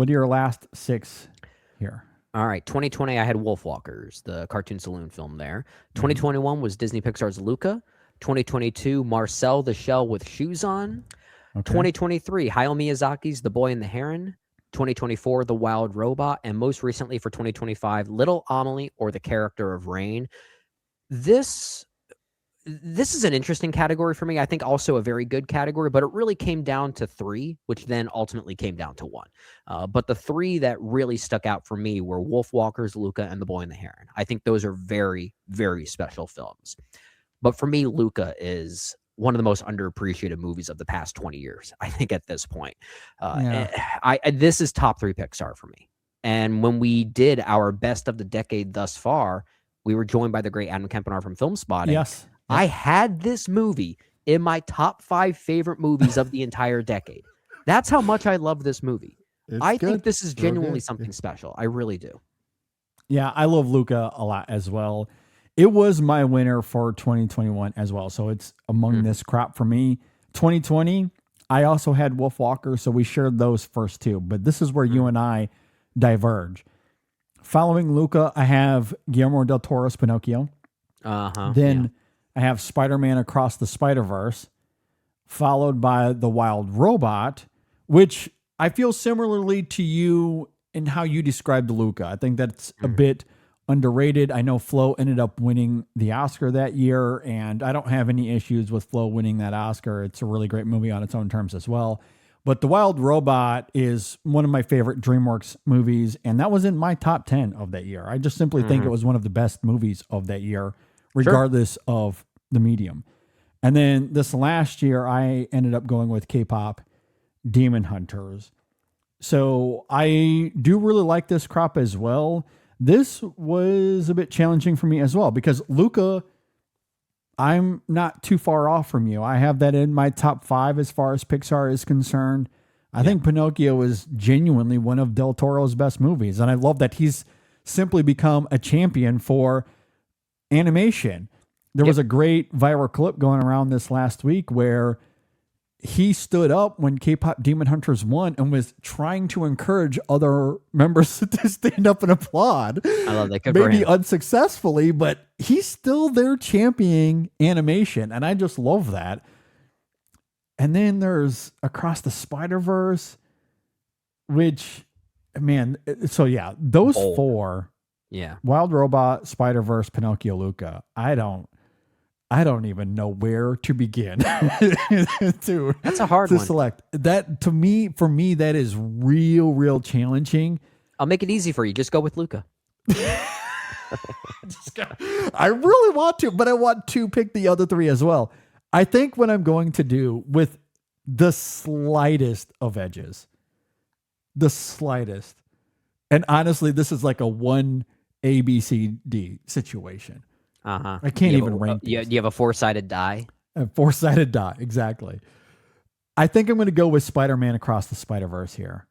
What are your last 6 here? All right, 2020, I had Wolfwalkers, the cartoon saloon film there. Mhm. 2021 was Disney Pixar's Luca. 2022, Marcel the Shell with Shoes On. Okay. 2023, Hayao Miyazaki's The Boy and the Heron. 2024, The Wild Robot. And most recently for 2025, Little Amelie or The Character of Rain. This this is an interesting category for me. I think also a very good category, but it really came down to 3, which then ultimately came down to 1. But the 3 that really stuck out for me were Wolfwalkers, Luca, and The Boy and the Heron. I think those are very, very special films. But for me, Luca is one of the most underappreciated movies of the past 20 years, I think, at this point. Yeah. This is top 3 Pixar for me. And when we did our best of the decade thus far, we were joined by the great Adam Kempenaar from Film Spotting. Yes. I had this movie in my top 5 favorite movies of the entire decade. That's how much I love this movie. I think this is genuinely something special. I really do. Yeah, I love Luca a lot as well. It was my winner for 2021 as well. So it's among this crop for me. 2020, I also had Wolfwalker, so we shared those first 2. But this is where you and I diverge. Following Luca, I have Guillermo del Toro's Pinocchio. Then I have Spider-Man Across the Spider-Verse, followed by The Wild Robot, which I feel similarly to you in how you described Luca. I think that's a bit underrated. I know Flo ended up winning the Oscar that year, and I don't have any issues with Flo winning that Oscar. It's a really great movie on its own terms as well. But The Wild Robot is one of my favorite DreamWorks movies, and that was in my top 10 of that year. I just simply think it was one of the best movies of that year, regardless of the medium. And then this last year, I ended up going with K-pop Demon Hunters. So I do really like this crop as well. This was a bit challenging for me as well because Luca, I'm not too far off from you. I have that in my top 5 as far as Pixar is concerned. I think Pinocchio is genuinely one of Del Toro's best movies. And I love that he's simply become a champion for animation. There was a great viral clip going around this last week where he stood up when K-pop Demon Hunters won and was trying to encourage other members to stand up and applaud. I love that. Maybe unsuccessfully, but he's still there championing animation. And I just love that. And then there's Across the Spider-Verse, which, man, so yeah, those 4, Wild Robot, Spider-Verse, Pinocchio, Luca, I don't even know where to begin to, that's a hard one. Select that. For me, that is real challenging. I'll make it easy for you. Just go with Luca. I really want to, but I want to pick the other 3 as well. I think what I'm going to do with the slightest of edges, the slightest, and honestly, this is like a 1 A, B, C, D situation. I can't even rank. You have a 4-sided die. A 4-sided die, exactly. I think I'm going to go with Spider-Man Across the Spider-Verse here.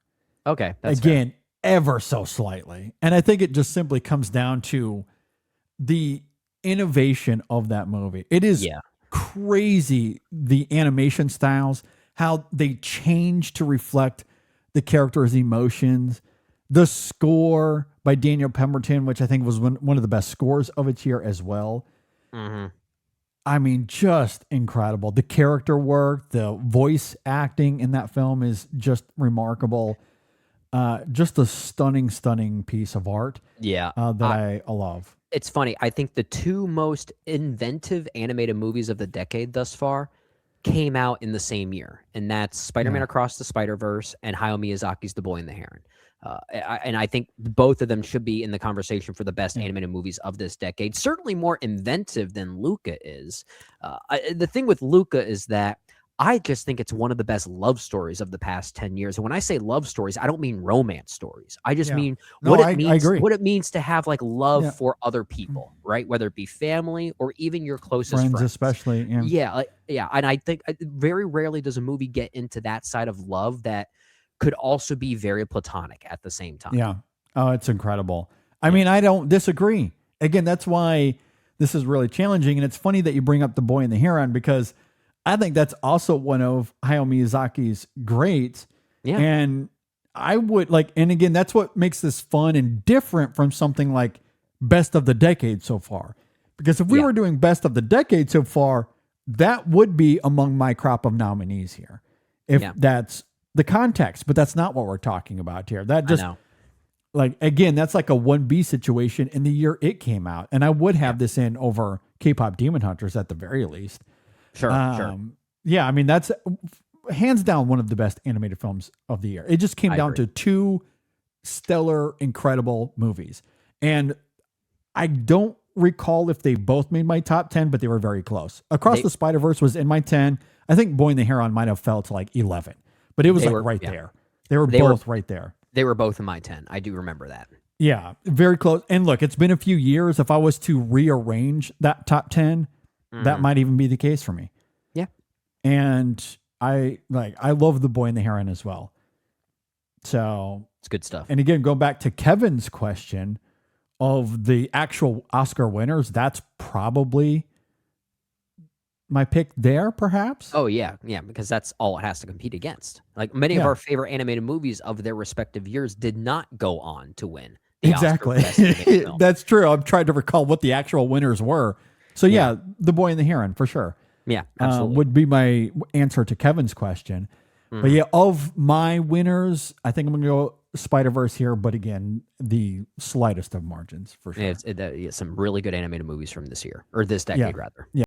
Okay, that's again fair. Ever so slightly, and I think it just simply comes down to the innovation of that movie. It is crazy, the animation styles, how they change to reflect the character's emotions. The score by Daniel Pemberton, which I think was one of the best scores of its year as well. I mean, just incredible. The character work, the voice acting in that film is just remarkable. Just a stunning piece of art. Yeah. That I love. It's funny. I think the 2 most inventive animated movies of the decade thus far came out in the same year. And that's Spider-Man Across the Spider-Verse and Hayao Miyazaki's The Boy and the Heron. And I think both of them should be in the conversation for the best animated movies of this decade. Certainly more inventive than Luca is. The thing with Luca is that I just think it's one of the best love stories of the past 10 years. And when I say love stories, I don't mean romance stories. I just mean what it means to have like love for other people, right? Whether it be family or even your closest friends. Especially. And I think very rarely does a movie get into that side of love that could also be very platonic at the same time. Yeah. Oh, it's incredible. I mean, I don't disagree. Again, that's why this is really challenging. And it's funny that you bring up The Boy and the Heron because I think that's also one of Hayao Miyazaki's greats. Yeah. And I would like, and again, that's what makes this fun and different from something like best of the decade so far. Because if we were doing best of the decade so far, that would be among my crop of nominees here. If that's the context, but that's not what we're talking about here. That just like, again, that's like a 1B situation in the year it came out. And I would have this in over K-pop Demon Hunters at the very least. Sure. Yeah. I mean, that's hands down one of the best animated films of the year. It just came down to two stellar, incredible movies. And I don't recall if they both made my top 10, but they were very close. Across the Spider-Verse was in my 10. I think Boy and the Heron might have fell to like 11, but it was like right there. They were both right there. They were both in my 10. I do remember that. Yeah, very close. And look, it's been a few years. If I was to rearrange that top 10, that might even be the case for me. Yeah. And I love The Boy and the Heron as well. So it's good stuff. And again, going back to Kevin's question of the actual Oscar winners, that's probably my pick there, perhaps. Oh yeah, because that's all it has to compete against. Like many of our favorite animated movies of their respective years did not go on to win. Exactly. That's true. I'm trying to recall what the actual winners were. So yeah, The Boy and the Heron for sure. Yeah, absolutely. Would be my answer to Kevin's question. But yeah, of my winners, I think I'm going to go Spider-Verse here, but again, the slightest of margins for sure. It's some really good animated movies from this year, or this decade rather. Yeah.